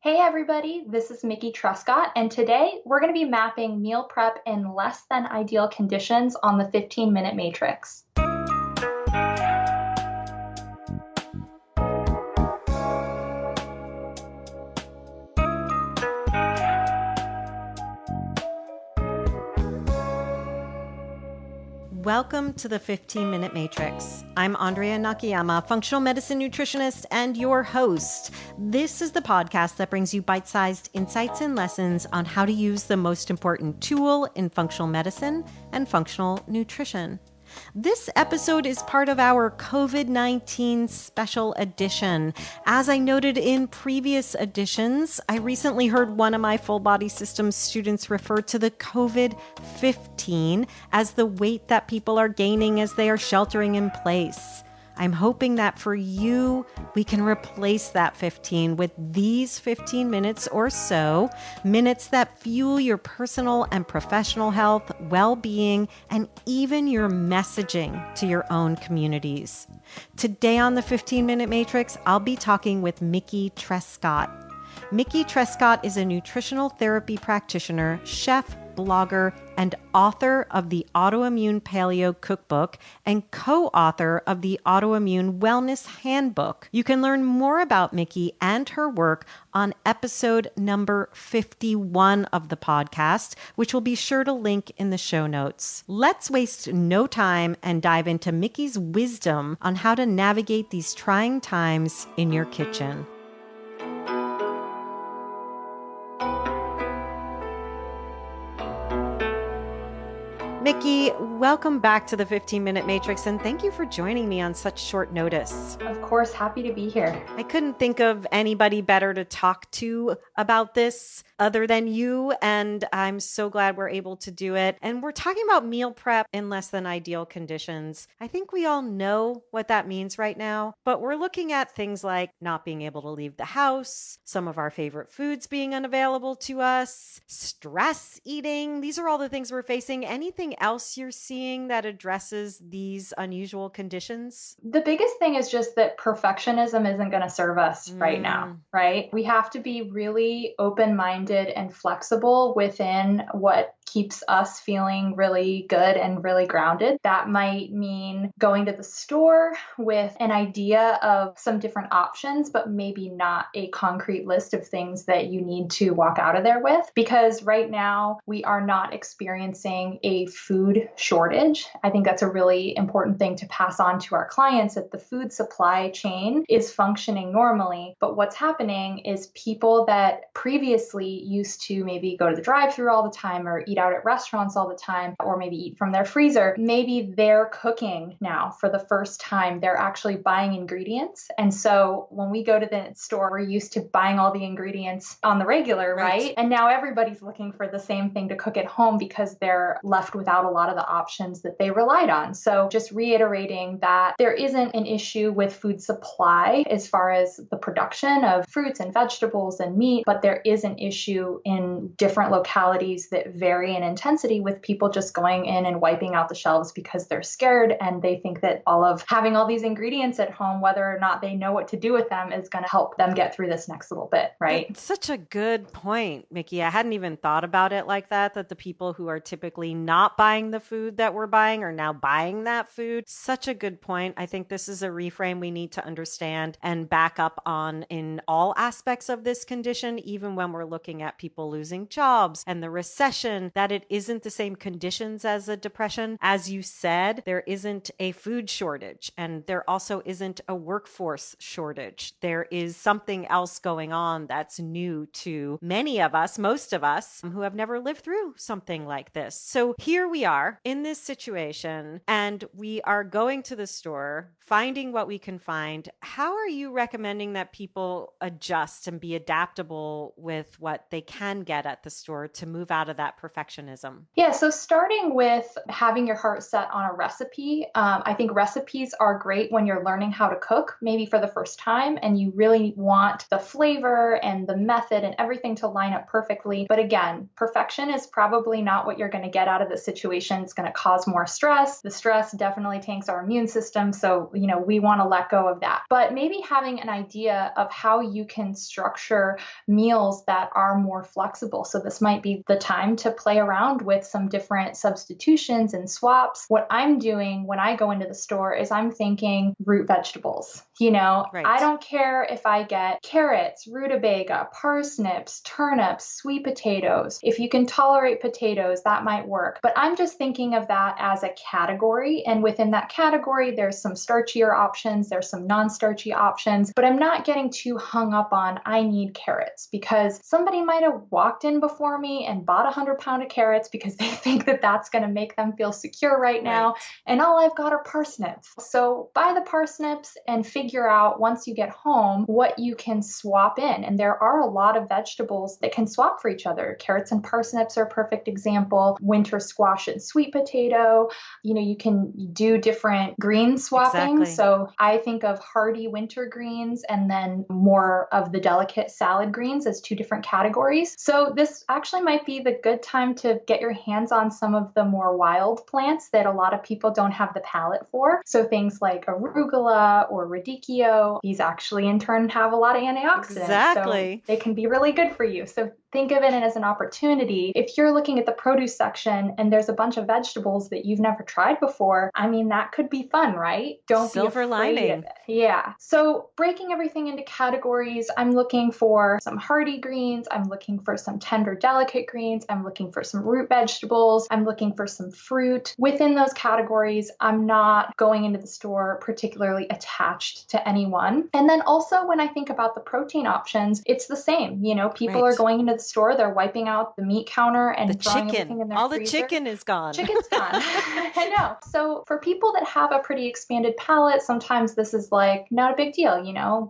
Hey everybody, this is Mickey Trescott, and today we're going to be mapping meal prep in less than ideal conditions on the 15-minute matrix. Welcome to the 15-Minute Matrix. I'm Andrea Nakayama, functional medicine nutritionist and your host. This is the podcast that brings you bite-sized insights and lessons on how to use the most important tool in functional medicine and functional nutrition. This episode is part of our COVID-19 special edition. As I noted in previous editions, I recently heard one of my full body systems students refer to the COVID-15 as the weight that people are gaining as they are sheltering in place. I'm hoping that for you, we can replace that 15 with these 15 minutes or so, minutes that fuel your personal and professional health, well-being, and even your messaging to your own communities. Today on the 15-Minute Matrix, I'll be talking with Mickey Trescott. Mickey Trescott is a nutritional therapy practitioner, chef, blogger, and author of the Autoimmune Paleo Cookbook and co-author of the Autoimmune Wellness Handbook. You can learn more about Mickey and her work on episode number 51 of the podcast, which we'll be sure to link in the show notes. Let's waste no time and dive into Mickey's wisdom on how to navigate these trying times in your kitchen. Mickey, welcome back to the 15-Minute Matrix, and thank you for joining me on such short notice. Of course, happy to be here. I couldn't think of anybody better to talk to about this other than you, and I'm so glad we're able to do it. And we're talking about meal prep in less than ideal conditions. I think we all know what that means right now, but we're looking at things like not being able to leave the house, some of our favorite foods being unavailable to us, stress eating. These are all the things we're facing. Anything else you're seeing that addresses these unusual conditions? The biggest thing is just that perfectionism isn't going to serve us right now, right? We have to be really open-minded and flexible within what keeps us feeling really good and really grounded. That might mean going to the store with an idea of some different options, but maybe not a concrete list of things that you need to walk out of there with. Because right now we are not experiencing a food shortage. I think that's a really important thing to pass on to our clients, that the food supply chain is functioning normally. But what's happening is people that previously used to maybe go to the drive-thru all the time or eat out at restaurants all the time, or maybe eat from their freezer, maybe they're cooking now for the first time. They're actually buying ingredients. And so when we go to the store, we're used to buying all the ingredients on the regular, right? And now everybody's looking for the same thing to cook at home because they're left without a lot of the options that they relied on. So just reiterating that there isn't an issue with food supply as far as the production of fruits and vegetables and meat, but there is an issue in different localities that vary in intensity, with people just going in and wiping out the shelves because they're scared and they think that having all these ingredients at home, whether or not they know what to do with them, is going to help them get through this next little bit, right? That's such a good point, Mickey. I hadn't even thought about it like that the people who are typically not buying the food that we're buying are now buying that food. Such a good point. I think this is a reframe we need to understand and back up on in all aspects of this condition, even when we're looking at people losing jobs and the recession, that it isn't the same conditions as a depression. As you said, there isn't a food shortage, and there also isn't a workforce shortage. There is something else going on that's new to many of us, most of us, who have never lived through something like this. So here we are in this situation, and we are going to the store, finding what we can find. How are you recommending that people adjust and be adaptable with what they can get at the store to move out of that perfectionism perfectionism? Yeah, so starting with having your heart set on a recipe, I think recipes are great when you're learning how to cook, maybe for the first time, and you really want the flavor and the method and everything to line up perfectly. But again, perfection is probably not what you're going to get out of the situation. It's going to cause more stress. The stress definitely tanks our immune system. So, we want to let go of that. But maybe having an idea of how you can structure meals that are more flexible. So this might be the time to play around with some different substitutions and swaps. What I'm doing when I go into the store is I'm thinking root vegetables. Right. I don't care if I get carrots, rutabaga, parsnips, turnips, sweet potatoes. If you can tolerate potatoes, that might work. But I'm just thinking of that as a category. And within that category, there's some starchier options, there's some non-starchy options, but I'm not getting too hung up on I need carrots, because somebody might have walked in before me and bought 100-pound of carrots because they think that that's going to make them feel secure right now. Right. And all I've got are parsnips. So buy the parsnips and figure out once you get home what you can swap in. And there are a lot of vegetables that can swap for each other. Carrots and parsnips are a perfect example. Winter squash and sweet potato. You can do different green swapping. Exactly. So I think of hardy winter greens and then more of the delicate salad greens as two different categories. So this actually might be the good time to get your hands on some of the more wild plants that a lot of people don't have the palate for. So things like arugula or radicchio, these actually in turn have a lot of antioxidants. Exactly. So they can be really good for you. So think of it as an opportunity. If you're looking at the produce section and there's a bunch of vegetables that you've never tried before, that could be fun, right? Don't Silver be afraid lining. of it. Yeah. So breaking everything into categories, I'm looking for some hardy greens. I'm looking for some tender, delicate greens. I'm looking for some root vegetables. I'm looking for some fruit. Within those categories, I'm not going into the store particularly attached to anyone. And then also when I think about the protein options, it's the same. People Right. are going into the store, they're wiping out the meat counter and throwing everything in their All freezer. the chicken is gone. Chicken's gone. I know. So for people that have a pretty expanded palate, sometimes this is like not a big deal,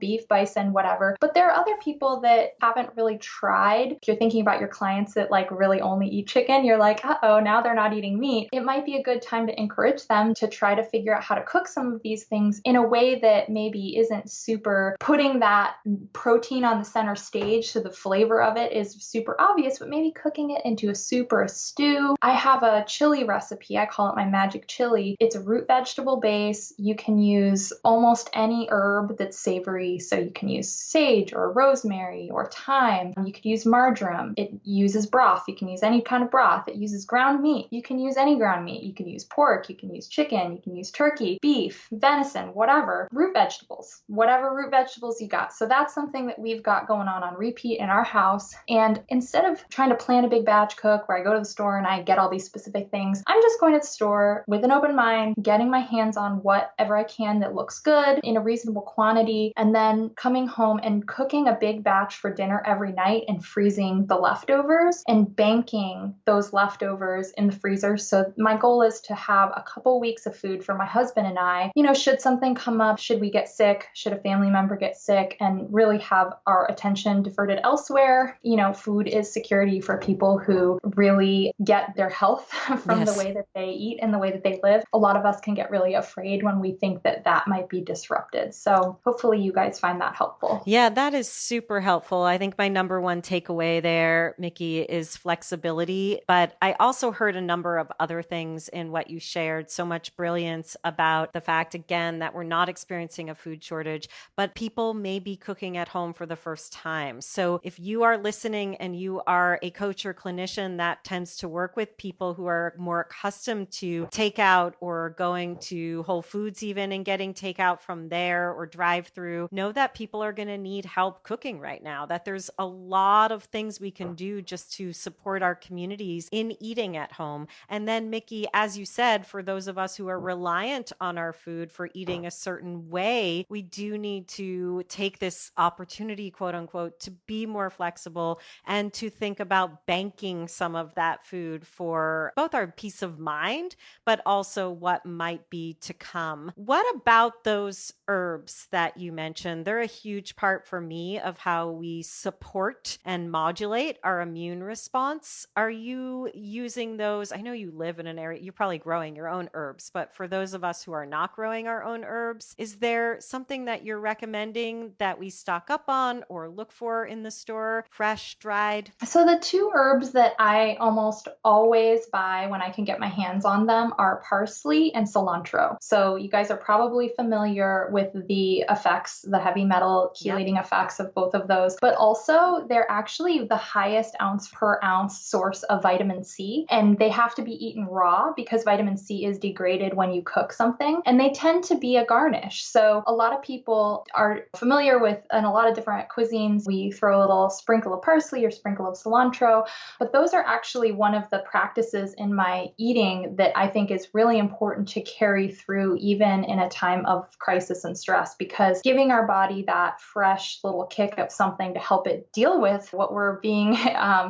beef, bison, whatever. But there are other people that haven't really tried. If you're thinking about your clients that like really only eat chicken, you're like, uh-oh, now they're not eating meat. It might be a good time to encourage them to try to figure out how to cook some of these things in a way that maybe isn't super putting that protein on the center stage so the flavor of it is super obvious, but maybe cooking it into a soup or a stew. I have a chili recipe. I call it my magic chili. It's a root vegetable base. You can use almost any herb that's savory. So you can use sage or rosemary or thyme. You could use marjoram. It uses broth. You can use any kind of broth. It uses ground meat. You can use any ground meat. You can use pork. You can use chicken. You can use turkey, beef, venison, whatever. Root vegetables, whatever root vegetables you got. So that's something that we've got going on repeat in our house. And instead of trying to plan a big batch cook where I go to the store and I get all these specific things, I'm just going to the store with an open mind, getting my hands on whatever I can that looks good in a reasonable quantity, and then coming home and cooking a big batch for dinner every night and freezing the leftovers and banking those leftovers in the freezer. So my goal is to have a couple weeks of food for my husband and I, should something come up, should we get sick, should a family member get sick, and really have our attention diverted elsewhere. Food is security for people who really get their health from the way that they eat and the way that they live. A lot of us can get really afraid when we think that that might be disrupted. So hopefully you guys find that helpful. Yeah, that is super helpful. I think my number one takeaway there, Mickey, is flexibility. But I also heard a number of other things in what you shared. So much brilliance about the fact, again, that we're not experiencing a food shortage, but people may be cooking at home for the first time. So if you are listening and you are a coach or clinician that tends to work with people who are more accustomed to takeout or going to Whole Foods even and getting takeout from there or drive through, know that people are going to need help cooking right now, that there's a lot of things we can do just to support our communities in eating at home. And then Mickey, as you said, for those of us who are reliant on our food for eating a certain way, we do need to take this opportunity, quote unquote, to be more flexible and to think about banking some of that food for both our peace of mind, but also what might be to come. What about those herbs that you mentioned? They're a huge part for me of how we support and modulate our immune response. are you using those? I know you live in an area, you're probably growing your own herbs, but for those of us who are not growing our own herbs, is there something that you're recommending that we stock up on or look for in the store, fresh, dried? So the two herbs that I almost always buy when I can get my hands on them are parsley and cilantro. So you guys are probably familiar with the effects, the heavy metal chelating effects of both of those, but also they're actually the highest ounce per ounce source of vitamin C, and they have to be eaten raw because vitamin C is degraded when you cook something, and they tend to be a garnish. So a lot of people are familiar with, in a lot of different cuisines, we throw a little sprinkle of parsley or sprinkle of cilantro, but those are actually one of the practices in my eating that I think is really important to carry through even in a time of crisis and stress, because giving our body that fresh little kick of something to help it deal with what we're being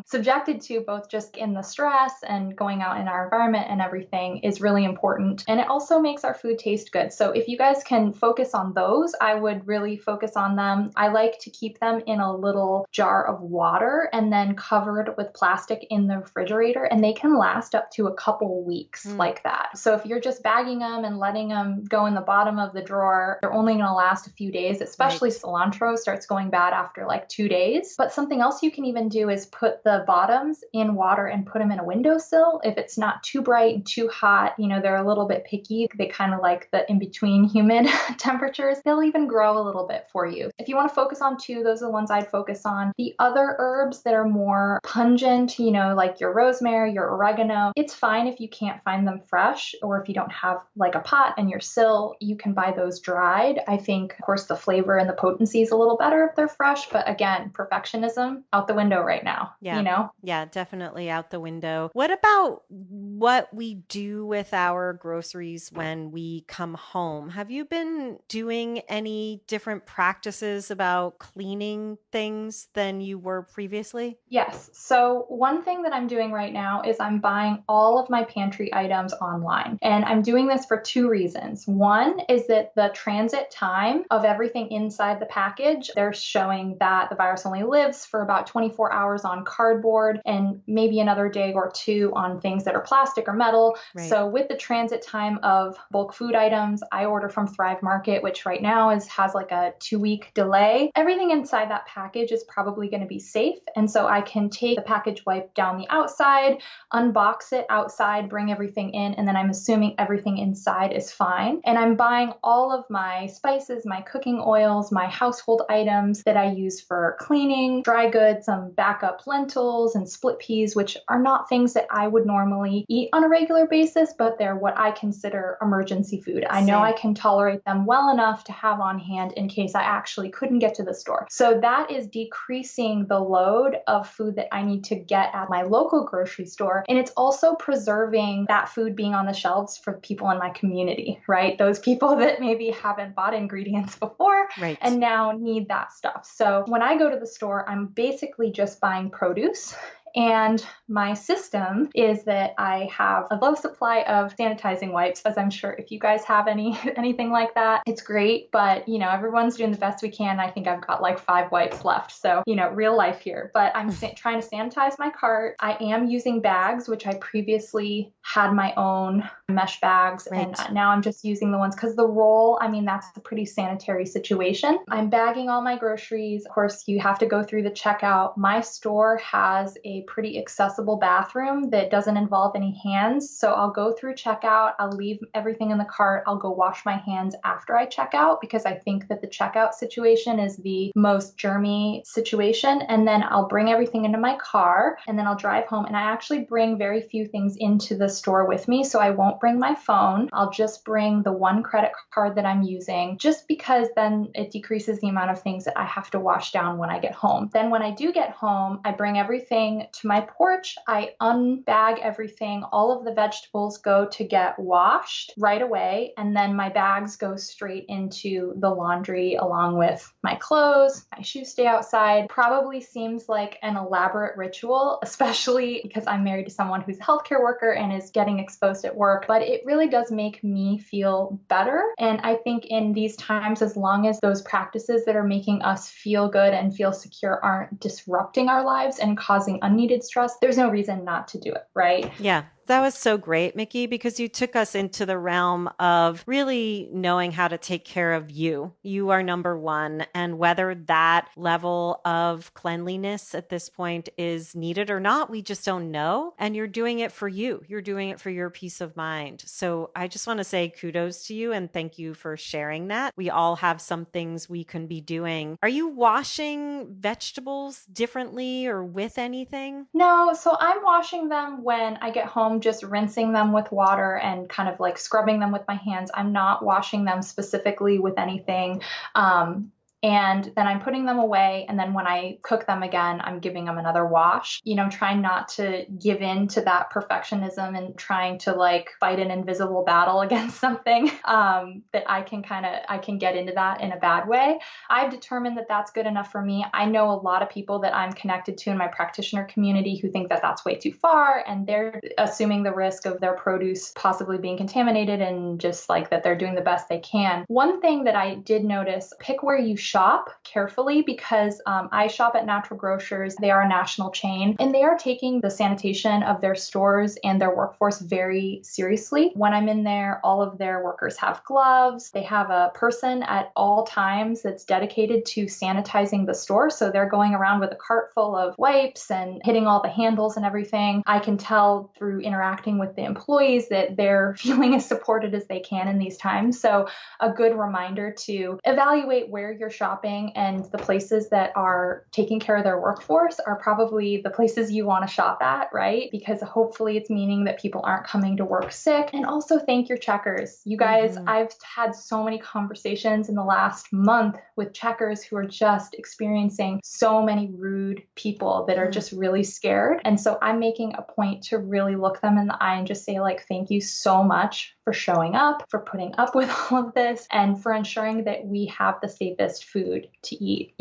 subjected to, both just in the stress and going out in our environment and everything, is really important. And it also makes our food taste good. So if you guys can focus on those, I would really focus on them. I like to keep them in a little jar of water and then covered with plastic in the refrigerator, and they can last up to a couple weeks like that. So if you're just bagging them and letting them go in the bottom of the drawer, they're only going to last a few days, especially cilantro starts going bad after like 2 days. But something else you can even do is put the bottoms in water and put them in a windowsill. If it's not too bright and too hot, you know, they're a little bit picky. They kind of like the in-between humid temperatures. They'll even grow a little bit for you. If you want to focus on two, those are the ones I'd focus on. The other herbs that are more pungent, you know, like your rosemary, your oregano, it's fine if you can't find them fresh, or if you don't have like a pot and your sill, you can buy those dried. I think, of course, the flavor and the potency is a little better if they're fresh, but again, perfectionism out the window right now, you know? Yeah, definitely out the window. What about what we do with our groceries when we come home? Have you been doing any different practices about cleaning things than you were previously? Yes. So one thing that I'm doing right now is I'm buying all of my pantry items online. And I'm doing this for two reasons. One is that the transit time of everything inside the package, they're showing that the virus only lives for about 24 hours on cardboard and maybe another day or two on things that are plastic or metal. So with the transit time of bulk food items, I order from Thrive Market, which right now has like a 2-week delay. Everything inside that package is probably going to be safe. And so I can take the package wipe down the outside, unbox it outside, bring everything in, and then I'm assuming everything inside is fine. And I'm buying all of my spices, my cooking oils, my household items that I use for cleaning, dry goods, some backup lentils and split peas, which are not things that I would normally eat on a regular basis, but they're what I consider emergency food. I know I can tolerate them well enough to have on hand in case I actually couldn't get to the store. So that is decreasing the load of food that I need to get at my local grocery store. And it's also preserving that food being on the shelves for people in my community, right? Those people that maybe haven't bought ingredients before and now need that stuff. So when I go to the store, I'm basically just buying produce. And my system is that I have a low supply of sanitizing wipes, as I'm sure if you guys have anything like that, it's great. But, you know, everyone's doing the best we can. I think I've got like 5 wipes left. So, you know, real life here. But I'm trying to sanitize my cart. I am using bags, which I previously had my own mesh bags. And now I'm just using the ones because the roll, I mean, that's a pretty sanitary situation. I'm bagging all my groceries. Of course, you have to go through the checkout. My store has a pretty accessible bathroom that doesn't involve any hands. So I'll go through checkout, I'll leave everything in the cart, I'll go wash my hands after I check out because I think that the checkout situation is the most germy situation. And then I'll bring everything into my car and then I'll drive home. And I actually bring very few things into the store with me. So I won't bring my phone. I'll just bring the one credit card that I'm using just because then it decreases the amount of things that I have to wash down when I get home. Then when I do get home, I bring everything to my porch. I unbag everything. All of the vegetables go to get washed right away. And then my bags go straight into the laundry along with my clothes. My shoes stay outside. Probably seems like an elaborate ritual, especially because I'm married to someone who's a healthcare worker and is getting exposed at work. But it really does make me feel better. And I think in these times, as long as those practices that are making us feel good and feel secure aren't disrupting our lives and causing unneeded unneeded stress, there's no reason not to do it, right? Yeah. That was so great, Mickey, because you took us into the realm of really knowing how to take care of you. You are number one. And whether that level of cleanliness at this point is needed or not, we just don't know. And you're doing it for you. You're doing it for your peace of mind. So I just want to say kudos to you and thank you for sharing that. We all have some things we can be doing. Are you washing vegetables differently or with anything? No, so I'm washing them when I get home, just rinsing them with water and kind of like scrubbing them with my hands. I'm not washing them specifically with anything. And then I'm putting them away. And then when I cook them again, I'm giving them another wash. I'm trying not to give in to that perfectionism and trying to like fight an invisible battle against something that I can get into that in a bad way. I've determined that that's good enough for me. I know a lot of people that I'm connected to in my practitioner community who think that that's way too far, and they're assuming the risk of their produce possibly being contaminated and just like that they're doing the best they can. One thing that I did notice, pick where you shop carefully, because I shop at Natural Grocers. They are a national chain and they are taking the sanitation of their stores and their workforce very seriously. When I'm in there, all of their workers have gloves. They have a person at all times that's dedicated to sanitizing the store. So they're going around with a cart full of wipes and hitting all the handles and everything. I can tell through interacting with the employees that they're feeling as supported as they can in these times. So a good reminder to evaluate where you're shopping, and the places that are taking care of their workforce are probably the places you want to shop at, right? Because hopefully it's meaning that people aren't coming to work sick. And also thank your checkers. You guys, I've had so many conversations in the last month with checkers who are just experiencing so many rude people that are just really scared. And so I'm making a point to really look them in the eye and just say like, thank you so much for showing up, for putting up with all of this, and for ensuring that we have the safest food to eat.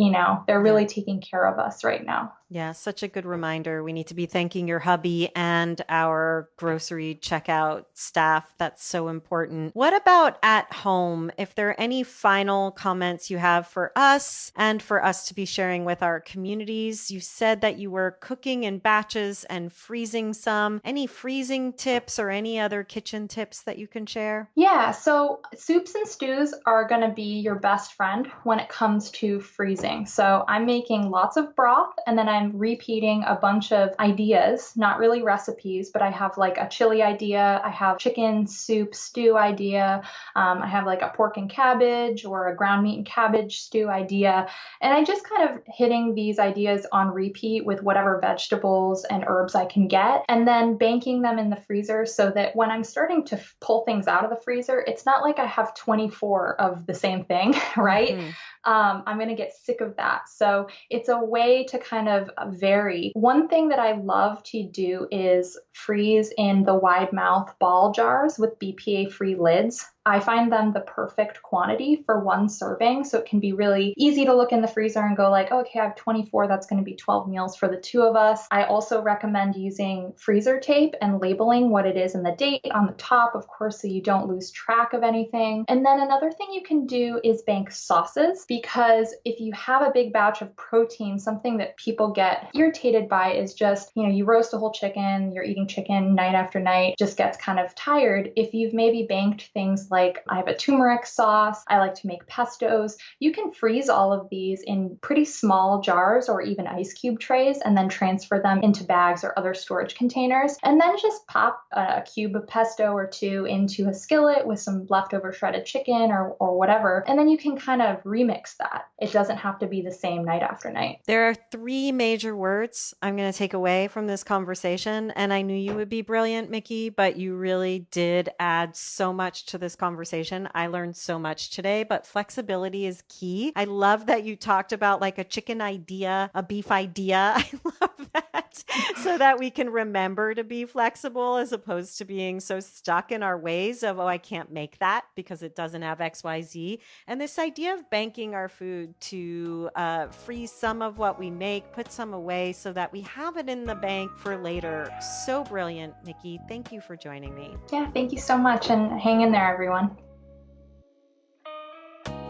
They're really taking care of us right now. Yeah, such a good reminder. We need to be thanking your hubby and our grocery checkout staff. That's so important. What about at home? If there are any final comments you have for us and for us to be sharing with our communities, you said that you were cooking in batches and freezing some. Any freezing tips or any other kitchen tips that you can share? Yeah, so soups and stews are going to be your best friend when it comes to freezing. So I'm making lots of broth and then I'm repeating a bunch of ideas, not really recipes, but I have like a chili idea. I have chicken soup stew idea. I have like a pork and cabbage or a ground meat and cabbage stew idea. And I just kind of hitting these ideas on repeat with whatever vegetables and herbs I can get, and then banking them in the freezer so that when I'm starting to pull things out of the freezer, it's not like I have 24 of the same thing, right? I'm going to get sick of that. So it's a way to kind of vary. One thing that I love to do is freeze in the wide mouth ball jars with BPA-free lids. I find them the perfect quantity for one serving. So it can be really easy to look in the freezer and go like, oh, okay, I have 24. That's going to be 12 meals for the two of us. I also recommend using freezer tape and labeling what it is and the date on the top, of course, so you don't lose track of anything. And then another thing you can do is bank sauces, because if you have a big batch of protein, something that people get irritated by is just, you roast a whole chicken, you're eating chicken night after night, just gets kind of tired. If you've maybe banked things like I have a turmeric sauce, I like to make pestos, you can freeze all of these in pretty small jars or even ice cube trays and then transfer them into bags or other storage containers. And then just pop a cube of pesto or two into a skillet with some leftover shredded chicken or whatever. And then you can kind of remix that. It doesn't have to be the same night after night. There are three major words I'm going to take away from this conversation. And I knew you would be brilliant, Mickey, but you really did add so much to this conversation. I learned so much today, but flexibility is key. I love that you talked about like a chicken idea, a beef idea. I love that. So that we can remember to be flexible as opposed to being so stuck in our ways of, oh, I can't make that because it doesn't have XYZ. And this idea of banking our food to freeze some of what we make, put some away so that we have it in the bank for later. So brilliant, Mickey. Thank you for joining me. Yeah, thank you so much. And hang in there, everyone.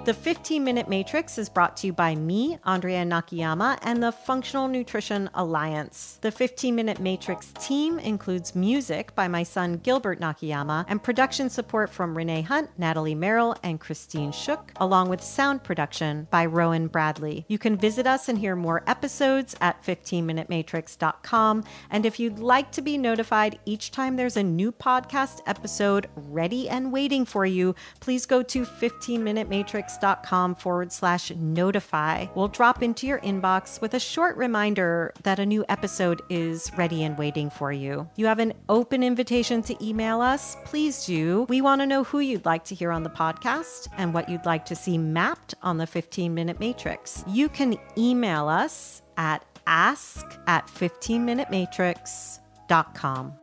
The 15-Minute Matrix is brought to you by me, Andrea Nakayama, and the Functional Nutrition Alliance. The 15-Minute Matrix team includes music by my son Gilbert Nakayama and production support from Renee Hunt, Natalie Merrill, and Christine Shook, along with sound production by Rowan Bradley. You can visit us and hear more episodes at 15minutematrix.com. And if you'd like to be notified each time there's a new podcast episode ready and waiting for you, please go to 15minutematrix.com/notify. We'll drop into your inbox with a short reminder that a new episode is ready and waiting for you. You have an open invitation to email us. Please do. We want to know who you'd like to hear on the podcast and what you'd like to see mapped on the 15-Minute Matrix. You can email us at ask@15minutematrix.com.